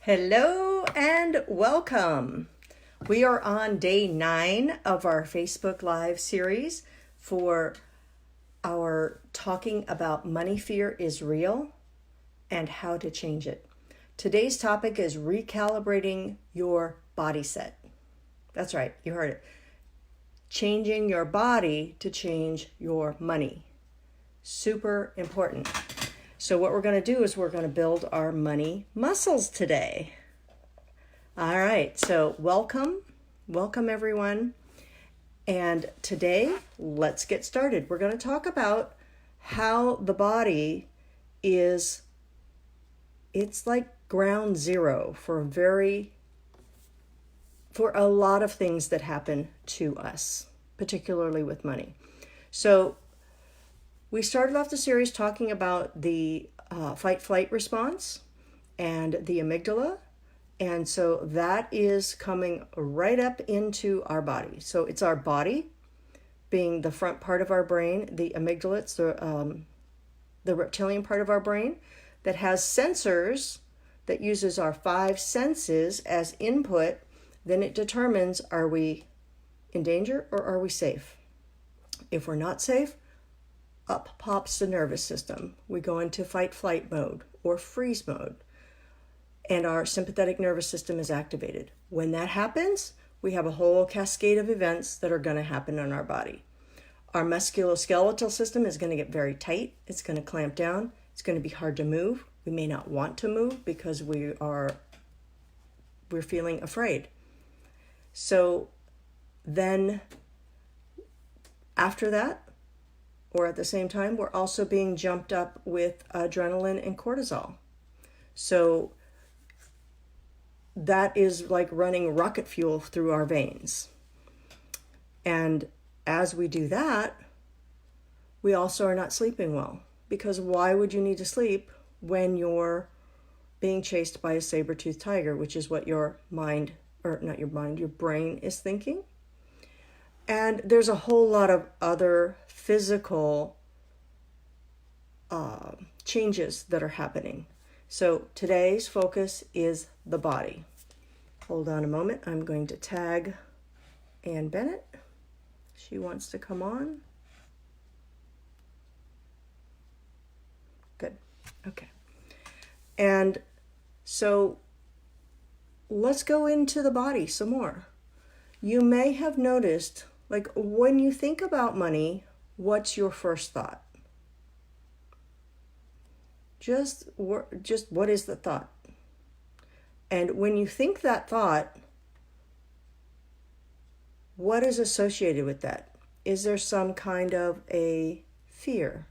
Hello and welcome. We are on day 9 of our Facebook Live series for our talking about money fear is real and how to change it. Today's topic is recalibrating your body set. That's right, you heard it. Changing your body to change your money. Super important. So what we're going to do is we're going to build our money muscles today. All right, so welcome everyone. And today, let's get started. We're going to talk about how the body it's like ground zero for a lot of things that happen to us, particularly with money. So we started off the series talking about the fight-flight response and the amygdala. And so that is coming right up into our body. So it's our body being the front part of our brain, the amygdala, it's the reptilian part of our brain that has sensors that uses our 5 senses as input. Then it determines, are we in danger or are we safe? If we're not safe, up pops the nervous system. We go into fight-flight mode or freeze mode, and our sympathetic nervous system is activated. When that happens, we have a whole cascade of events that are going to happen in our body. Our musculoskeletal system is going to get very tight. It's going to clamp down. It's going to be hard to move. We may not want to move because we're feeling afraid. So then after that, or at the same time, we're also being jumped up with adrenaline and cortisol. So that is like running rocket fuel through our veins. And as we do that, we also are not sleeping well. Because why would you need to sleep when you're being chased by a saber-toothed tiger, which is what your brain is thinking? And there's a whole lot of other physical changes that are happening. So today's focus is the body. Hold on a moment. I'm going to tag Ann Bennett. She wants to come on. Good. Okay. And so let's go into the body some more. You may have noticed, like, when you think about money, what's your first thought? Just what is the thought? And when you think that thought, what is associated with that? Is there some kind of a fear?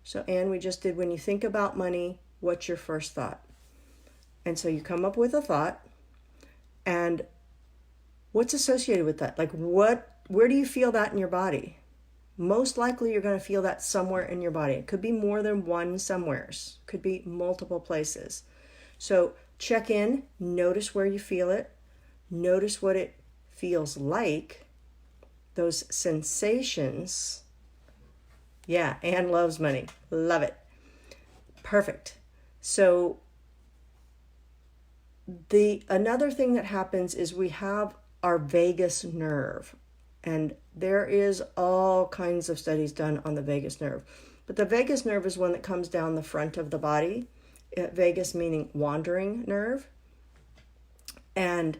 So, Anne, we just did when you think about money, what's your first thought? And so you come up with a thought, and what's associated with that? Like where do you feel that in your body? Most likely you're going to feel that somewhere in your body. It could be more than one somewheres. Could be multiple places. So check in, notice where you feel it. Notice what it feels like. Those sensations. Yeah, Anne loves money. Love it. Perfect. So another thing that happens is we have our vagus nerve. And there is all kinds of studies done on the vagus nerve. But the vagus nerve is one that comes down the front of the body. Vagus meaning wandering nerve. And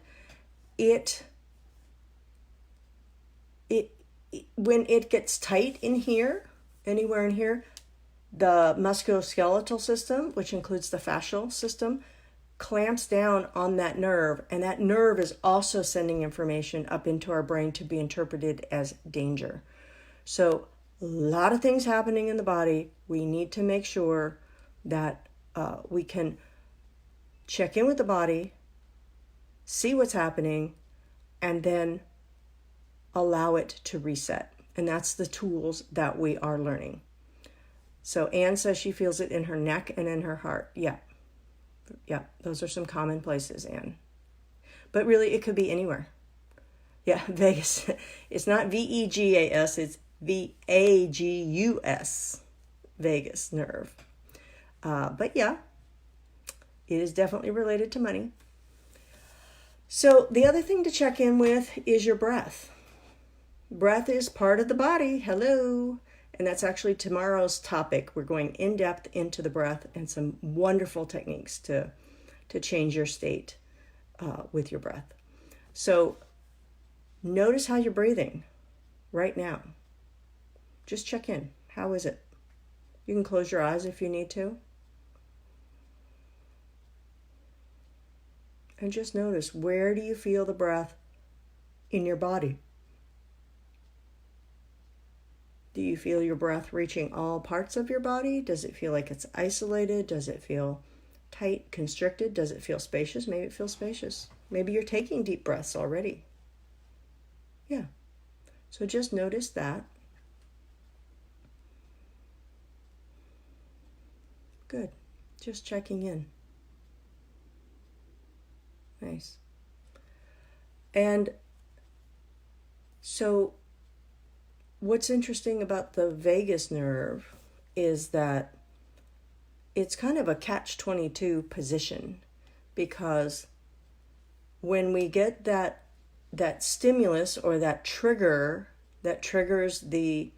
when it gets tight in here, anywhere in here, the musculoskeletal system, which includes the fascial system, clamps down on that nerve, and that nerve is also sending information up into our brain to be interpreted as danger. So a lot of things happening in the body. We need to make sure that we can check in with the body, see what's happening, and then allow it to reset. And that's the tools that we are learning. So Anne says she feels it in her neck and in her heart. Yeah, those are some common places, Anne. But really, it could be anywhere. Yeah, Vegas. It's not VEGAS, it's VAGUS, vagus nerve. But yeah, It is definitely related to money. So the other thing to check in with is your breath. Breath is part of the body. Hello. And that's actually tomorrow's topic. We're going in depth into the breath and some wonderful techniques to change your state with your breath. So notice how you're breathing right now. Just check in. How is it? You can close your eyes if you need to. And just notice, where do you feel the breath in your body? Do you feel your breath reaching all parts of your body? Does it feel like it's isolated? Does it feel tight, constricted? Does it feel spacious? Maybe it feels spacious. Maybe you're taking deep breaths already. Yeah. So just notice that. Good. Just checking in. Nice. And so what's interesting about the vagus nerve is that it's kind of a catch-22 position, because when we get that stimulus or that trigger that triggers the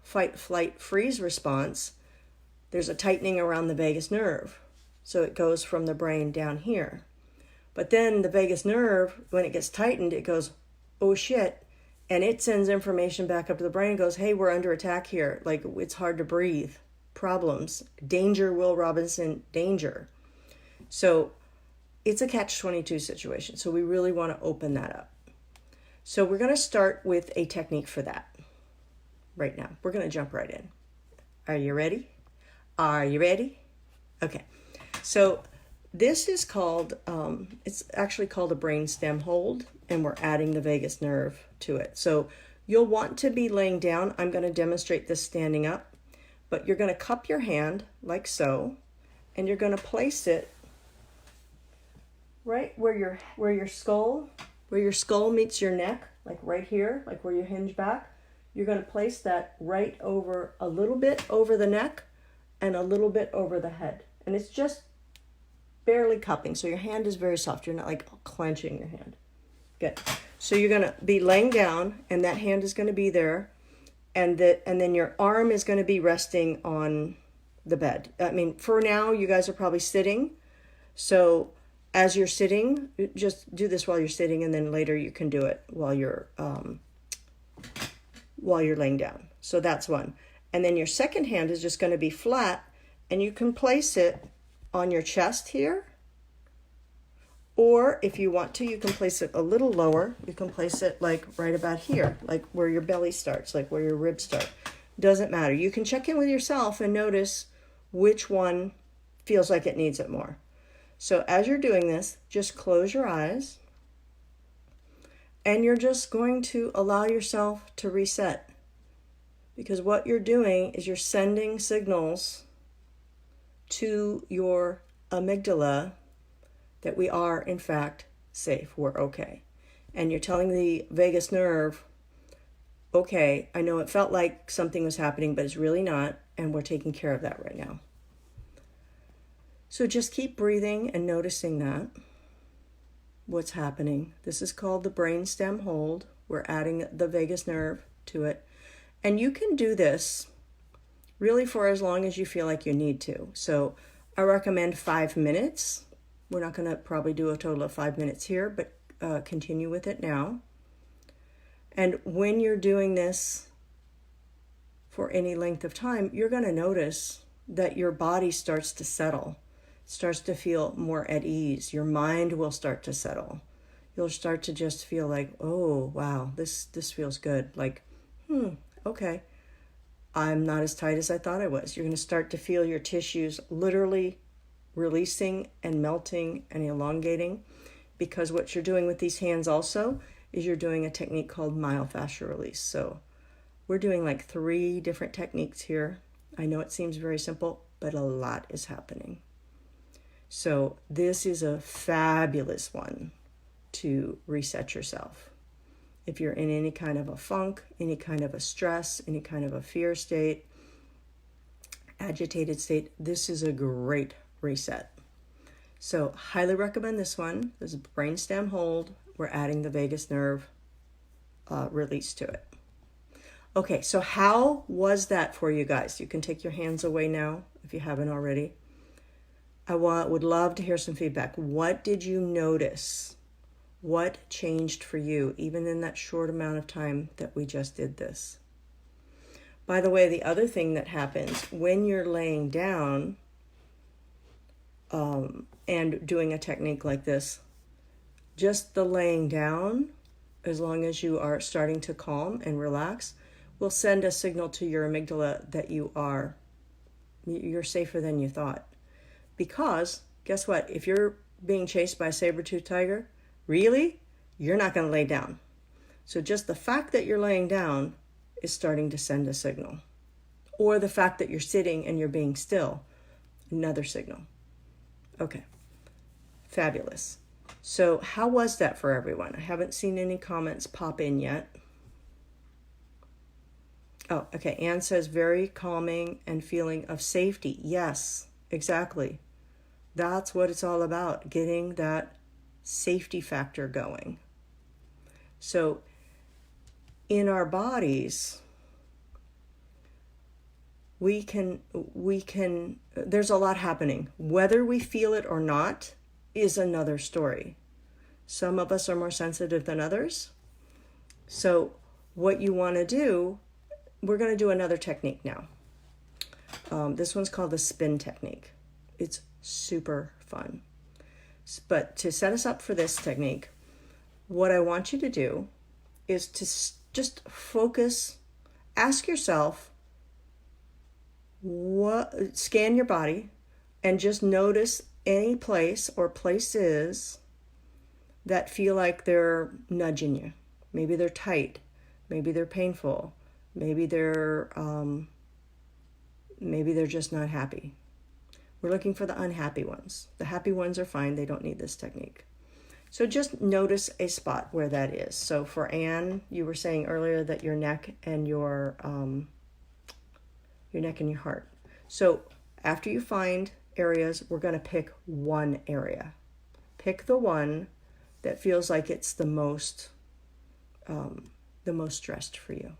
fight, flight, freeze response, there's a tightening around the vagus nerve. So it goes from the brain down here. But then the vagus nerve, when it gets tightened, it goes, oh shit. And it sends information back up to the brain and goes, hey, we're under attack here. Like, it's hard to breathe. Problems. Danger, Will Robinson, danger. So it's a catch-22 situation. So we really want to open that up. So we're going to start with a technique for that right now. We're going to jump right in. Are you ready? Are you ready? Okay. So this is called, it's actually called a brainstem hold, and we're adding the vagus nerve to it. So you'll want to be laying down. I'm going to demonstrate this standing up, but you're going to cup your hand like so, and you're going to place it right where your skull meets your neck, like right here, like where you hinge back. You're going to place that right over, a little bit over the neck and a little bit over the head. And it's just barely cupping, so your hand is very soft. You're not like clenching your hand. Good. So you're going to be laying down, and that hand is going to be there, and then your arm is going to be resting on the bed. I mean, for now, you guys are probably sitting. So as you're sitting, just do this while you're sitting, and then later you can do it while you're laying down. So that's one. And then your second hand is just going to be flat, and you can place it on your chest here, or if you want to, you can place it a little lower. You can place it like right about here, like where your belly starts, like where your ribs start. Doesn't matter. You can check in with yourself and notice which one feels like it needs it more. So as you're doing this, just close your eyes, and you're just going to allow yourself to reset, because what you're doing is you're sending signals to your amygdala that we are, in fact, safe. We're okay. And you're telling the vagus nerve, okay, I know it felt like something was happening, but it's really not, and we're taking care of that right now. So just keep breathing and noticing that, what's happening. This is called the brainstem hold. We're adding the vagus nerve to it. And you can do this really for as long as you feel like you need to. So I recommend 5 minutes. We're not going to probably do a total of 5 minutes here, but continue with it now. And when you're doing this for any length of time, you're going to notice that your body starts to settle, starts to feel more at ease. Your mind will start to settle. You'll start to just feel like, oh, wow, this feels good. Like, okay, I'm not as tight as I thought I was. You're going to start to feel your tissues literally releasing and melting and elongating, because what you're doing with these hands also is you're doing a technique called myofascial release. So we're doing like 3 different techniques here. I know it seems very simple, but a lot is happening. So this is a fabulous one to reset yourself. If you're in any kind of a funk, any kind of a stress, any kind of a fear state, agitated state, this is a great reset. So highly recommend this one. There's a brainstem hold. We're adding the vagus nerve release to it. Okay, so how was that for you guys? You can take your hands away now if you haven't already. I would love to hear some feedback. What did you notice? What changed for you, even in that short amount of time that we just did this? By the way, the other thing that happens when you're laying down and doing a technique like this, just the laying down, as long as you are starting to calm and relax, will send a signal to your amygdala that you're safer than you thought. Because guess what? If you're being chased by a saber-toothed tiger, really, you're not going to lay down. So just the fact that you're laying down is starting to send a signal. Or the fact that you're sitting and you're being still, another signal. Okay, fabulous. So how was that for everyone? I haven't seen any comments pop in yet. Oh, okay. Anne says very calming and feeling of safety. Yes, exactly. That's what it's all about, getting that safety factor going. So in our bodies, we can, there's a lot happening. Whether we feel it or not is another story. Some of us are more sensitive than others. So what you want to do, we're going to do another technique now. This one's called the spin technique. It's super fun. But to set us up for this technique, what I want you to do is to just focus, ask yourself, scan your body and just notice any place or places that feel like they're nudging you. Maybe they're tight, maybe they're painful, maybe they're just not happy. We're looking for the unhappy ones. The happy ones are fine, they don't need this technique. So just notice a spot where that is. So for Anne, you were saying earlier that your neck and your neck and your heart. So after you find areas, we're going to pick one area. Pick the one that feels like it's the most stressed for you,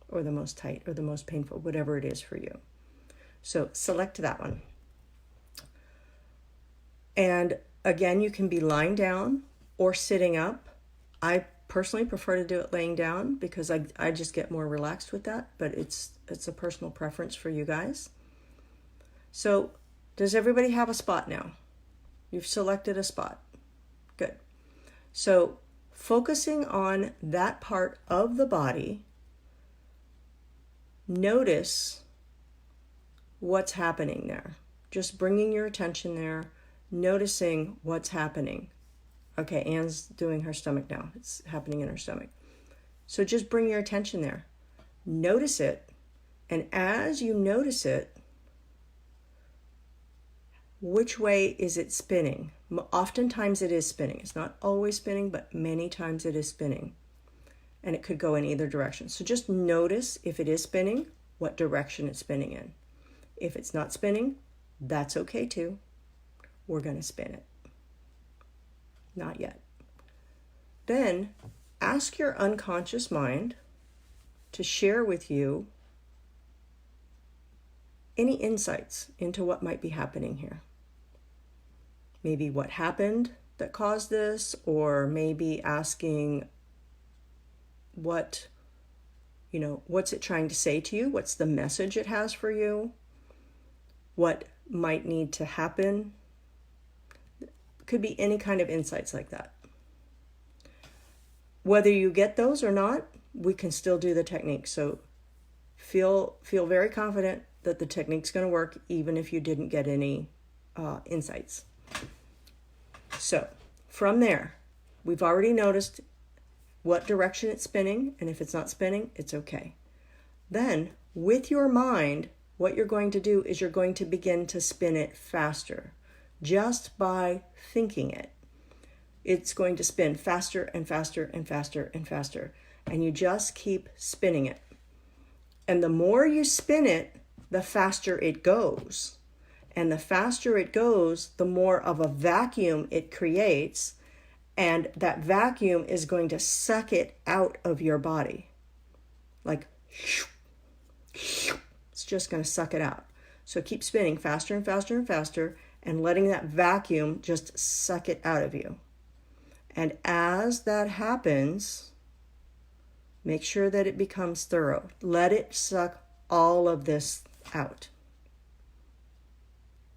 or the most tight, or the most painful, whatever it is for you. So select that one. And again, you can be lying down or sitting up. I personally prefer to do it laying down because I just get more relaxed with that, but it's a personal preference for you guys. So does everybody have a spot now? You've selected a spot. Good. So focusing on that part of the body, notice what's happening there. Just bringing your attention there, noticing what's happening. Okay, Anne's doing her stomach now. It's happening in her stomach. So just bring your attention there. Notice it. And as you notice it, which way is it spinning? Oftentimes it is spinning. It's not always spinning, but many times it is spinning. And it could go in either direction. So just notice if it is spinning, what direction it's spinning in. If it's not spinning, that's okay too. We're going to spin it. Not yet. Then ask your unconscious mind to share with you any insights into what might be happening here. Maybe what happened that caused this, or maybe asking what's it trying to say to you? What's the message it has for you? What might need to happen? Could be any kind of insights like that. Whether you get those or not, we can still do the technique. So feel very confident that the technique's going to work even if you didn't get any insights. So from there, we've already noticed what direction it's spinning, and if it's not spinning, it's okay. Then with your mind, what you're going to do is you're going to begin to spin it faster. Just by thinking it. It's going to spin faster and faster and faster and faster. And you just keep spinning it. And the more you spin it, the faster it goes. And the faster it goes, the more of a vacuum it creates. And that vacuum is going to suck it out of your body. Like, it's just going to suck it out. So keep spinning faster and faster and faster and letting that vacuum just suck it out of you. And as that happens, make sure that it becomes thorough. Let it suck all of this out.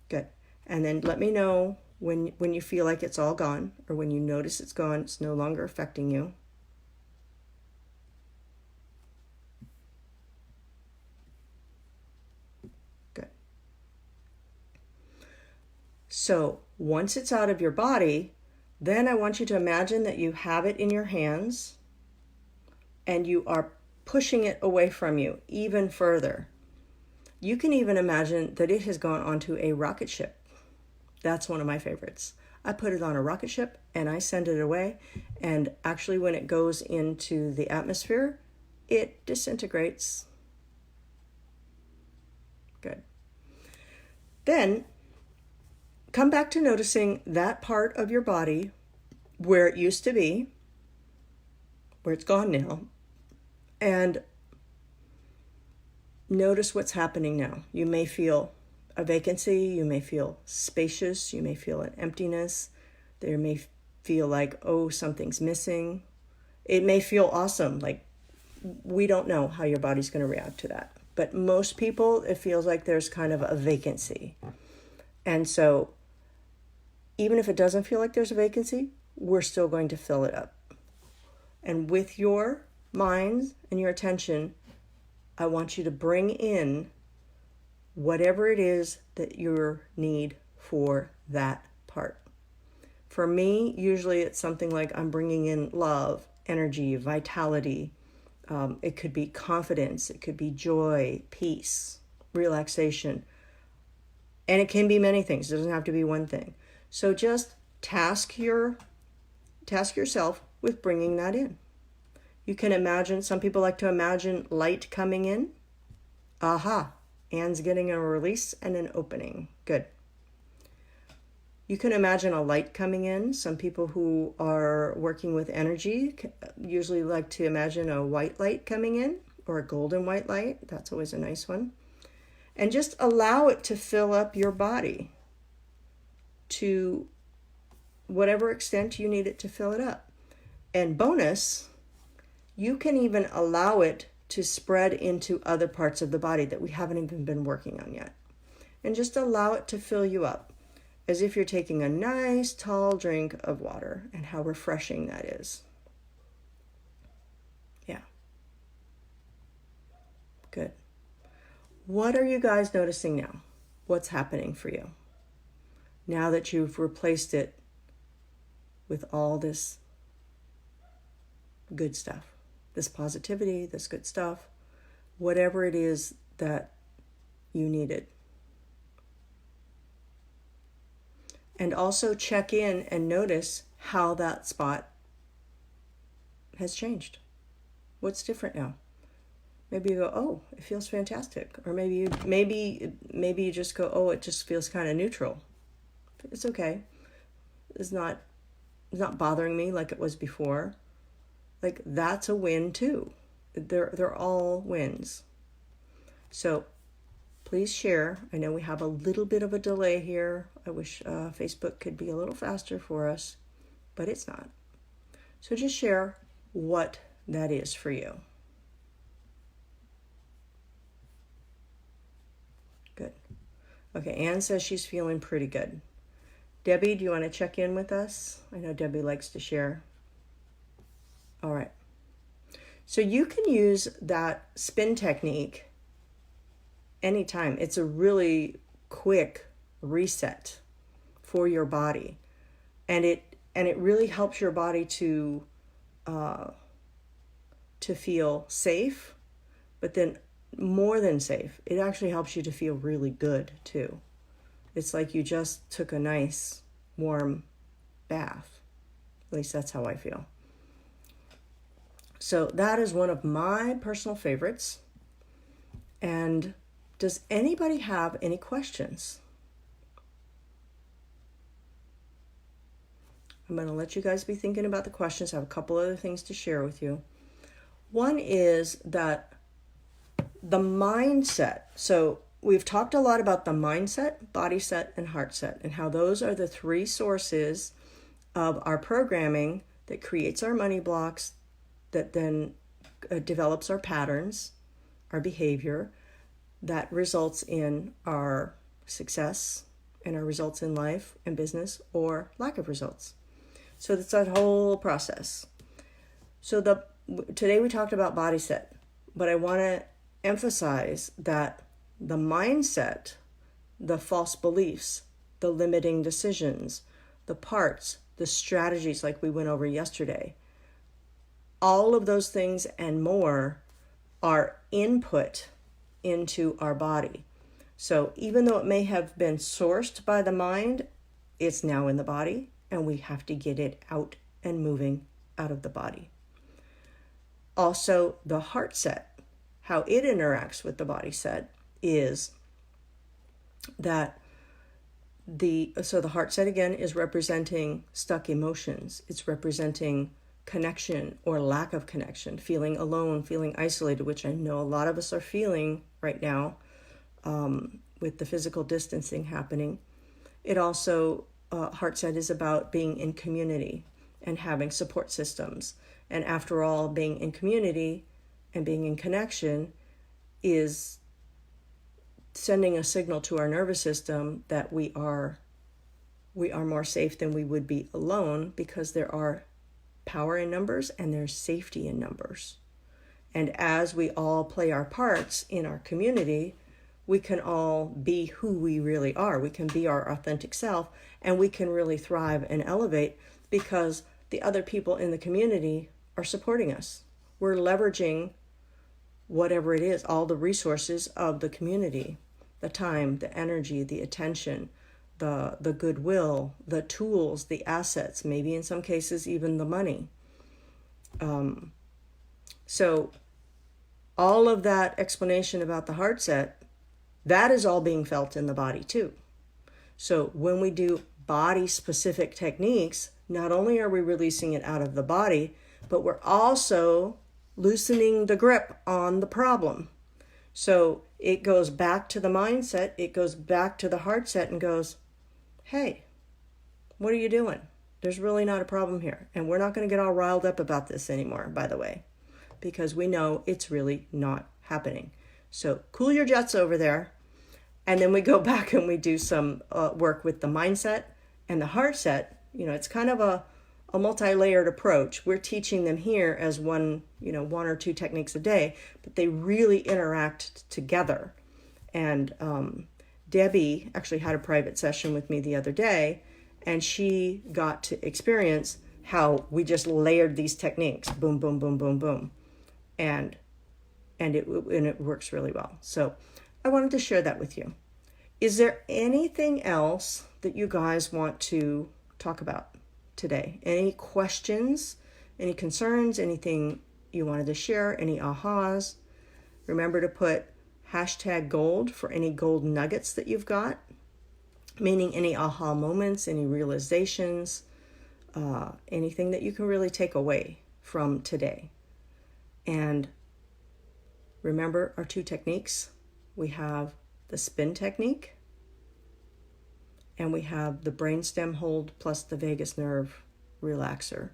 Good. And then let me know when you feel like it's all gone, or when you notice it's gone, it's no longer affecting you. Good. So once it's out of your body, then I want you to imagine that you have it in your hands and you are pushing it away from you even further. You can even imagine that it has gone onto a rocket ship. That's one of my favorites. I put it on a rocket ship and I send it away. And actually, when it goes into the atmosphere, it disintegrates. Good. Then come back to noticing that part of your body where it used to be, where it's gone now, and notice what's happening now. You may feel a vacancy, you may feel spacious, you may feel an emptiness. There may feel like, oh, something's missing. It may feel awesome, like we don't know how your body's going to react to that. But most people, it feels like there's kind of a vacancy. And so even if it doesn't feel like there's a vacancy, we're still going to fill it up. And with your mind and your attention, I want you to bring in whatever it is that you need for that part. For me, usually it's something like I'm bringing in love, energy, vitality. It could be confidence. It could be joy, peace, relaxation. And it can be many things. It doesn't have to be one thing. So just task yourself with bringing that in. You can imagine, some people like to imagine light coming in. Aha. Anne's getting a release and an opening. Good. You can imagine a light coming in. Some people who are working with energy usually like to imagine a white light coming in, or a golden white light. That's always a nice one. And just allow it to fill up your body to whatever extent you need it to fill it up. And bonus, you can even allow it to spread into other parts of the body that we haven't even been working on yet. And just allow it to fill you up, as if you're taking a nice tall drink of water, and how refreshing that is. Yeah. Good. What are you guys noticing now? What's happening for you? Now that you've replaced it with all this good stuff. This positivity, this good stuff, whatever it is that you needed. And also check in and notice how that spot has changed. What's different now? Maybe you go, oh, it feels fantastic. Or maybe you just go, oh, it just feels kind of neutral. It's okay. It's not bothering me like it was before. Like, that's a win too. They're all wins. So please share. I know we have a little bit of a delay here. I wish Facebook could be a little faster for us, but it's not. So just share what that is for you. Good. Okay, Anne says she's feeling pretty good. Debbie, do you want to check in with us? I know Debbie likes to share. All right. So you can use that spin technique anytime. It's a really quick reset for your body. And it really helps your body to feel safe, but then more than safe, it actually helps you to feel really good too. It's like you just took a nice warm bath. At least that's how I feel. So that is one of my personal favorites. And does anybody have any questions? I'm going to let you guys be thinking about the questions. I have a couple other things to share with you. One is that the mindset. So we've talked a lot about the mindset, body set, and heart set, and how those are the three sources of our programming that creates our money blocks, that then develops our patterns, our behavior, that results in our success and our results in life and business, or lack of results. So that's that whole process. So today we talked about body set, but I want to emphasize that the mindset, the false beliefs, the limiting decisions, the parts, the strategies like we went over yesterday, all of those things and more are input into our body. So even though it may have been sourced by the mind, it's now in the body, and we have to get it out and moving out of the body. Also, the heart set, how it interacts with the body set is that the heart set again is representing stuck emotions. It's representing connection or lack of connection, feeling alone, feeling isolated, which I know a lot of us are feeling right now with the physical distancing happening. It also, heart set is about being in community and having support systems. And after all, being in community and being in connection is sending a signal to our nervous system that we are more safe than we would be alone, because there are power in numbers and there's safety in numbers. And as we all play our parts in our community, we can all be who we really are. We can be our authentic self, and we can really thrive and elevate because the other people in the community are supporting us. We're leveraging whatever it is, all the resources of the community, the time, the energy, the attention, the goodwill, the tools, the assets, maybe in some cases even the money. So all of that explanation about the heart set, that is all being felt in the body too. So when we do body specific techniques, not only are we releasing it out of the body, but we're also loosening the grip on the problem. So it goes back to the mindset, it goes back to the heart set and goes, hey, what are you doing? There's really not a problem here. And we're not going to get all riled up about this anymore, by the way, because we know it's really not happening. So cool your jets over there. And then we go back and we do some work with the mindset and the heart set. It's kind of a multi-layered approach. We're teaching them here as one or two techniques a day, but they really interact together. And Debbie actually had a private session with me the other day, and she got to experience how we just layered these techniques, boom, boom, boom, boom, boom, and it works really well. So I wanted to share that with you. Is there anything else that you guys want to talk about today? Any questions, any concerns, anything you wanted to share, any ahas? Remember to put #gold for any gold nuggets that you've got, meaning any aha moments, any realizations, anything that you can really take away from today. And remember our two techniques. We have the spin technique, and we have the brainstem hold plus the vagus nerve relaxer.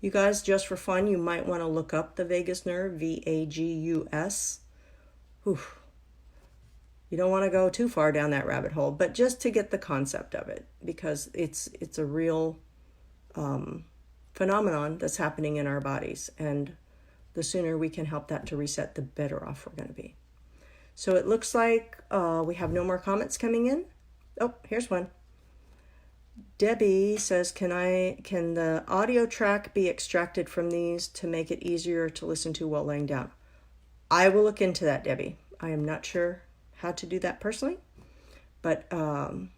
You guys, just for fun, you might want to look up the vagus nerve, VAGUS. Whew. You don't want to go too far down that rabbit hole, but just to get the concept of it, because it's a real phenomenon that's happening in our bodies, and the sooner we can help that to reset, the better off we're going to be. So it looks like we have no more comments coming in. Oh, here's one. Debbie says, can the audio track be extracted from these to make it easier to listen to while laying down? I will look into that, Debbie. I am not sure how to do that personally, but I'm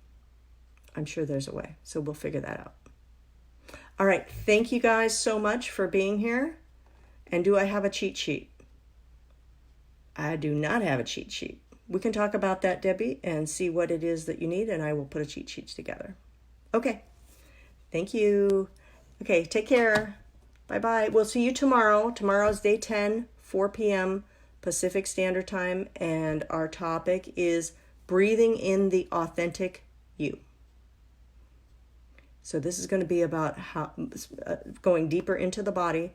sure there's a way. So we'll figure that out. All right. Thank you guys so much for being here. And do I have a cheat sheet? I do not have a cheat sheet. We can talk about that, Debbie, and see what it is that you need, and I will put a cheat sheet together. Okay. Thank you. Okay, take care. Bye-bye. We'll see you tomorrow. Tomorrow's day 10, 4 p.m. Pacific Standard Time, and our topic is breathing in the authentic you. So this is going to be about how going deeper into the body,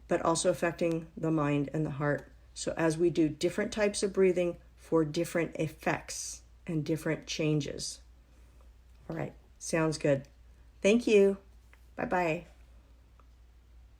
but also affecting the mind and the heart. So as we do different types of breathing for different effects and different changes. All right, sounds good. Thank you. Bye-bye.